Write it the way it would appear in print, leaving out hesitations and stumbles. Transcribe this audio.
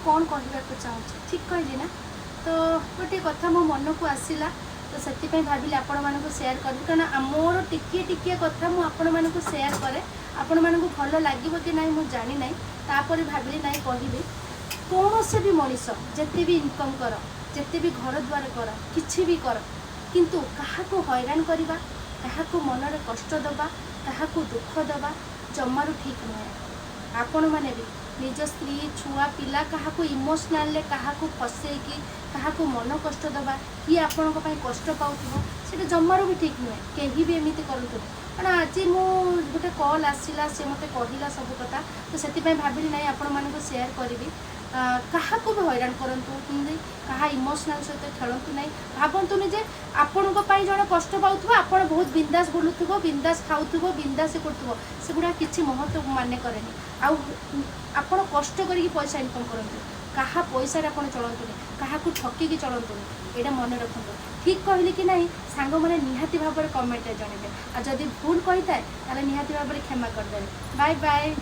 कौन कहवाक चाहूँ ठीक कहली ना। तो गोटे कथा मो मन को आसला तो से भाविली आपण मानक सेयार करी कारण मोर टिके टिके कथा मुझे आपण मानक सेयार करे आपण मानक भल लगे कि ना मुझे जानी ना तापर भाविली ना कहबी कौन से भी मनीष जिते भी इनकम कर जिते भी घर द्वार कर किसी भी कर किंतु काहाको हैरान करवा काहाको मनरे कष्ट दबा काहाको दुख दबा जमारू ठीक नुहे। आपण मैंने भी निज स्त्री छुआ पिला काहाको इमोशनाल काहाको फसैकी काहाको मन कष्ट दबा किए आपण कष्ट पाउथबो सेटा जमारू भी ठीक नुहे कहीं भी एमती करूँ कारण आज मु गोटे कॉल आसला सी मत कहला सब कथा तो से भाविली ना आपण मानक सेयार करी क्या भी हैरान करूँ क्या इमोशनाल सहित खेलतु ना भावतुनि जे आपण जन कष्ट पाऊब आप बहुत बिंदास बुलूब बिंदास खाऊब बिंदास करूँ सेगुड़ा किसी महत्व माने करे आप कष्ट करके पैसा इनकम करूँ क्या पैसा आप चलतुनि क्या ठकिकी चलतुनि यहाँ मन रखु ठीक कहली कि नहीं सांग मैंने निहाती भाव में कमेंट जनइबे आ जदि भूल कही था निहाती भाव में क्षमा करदे। Bye bye.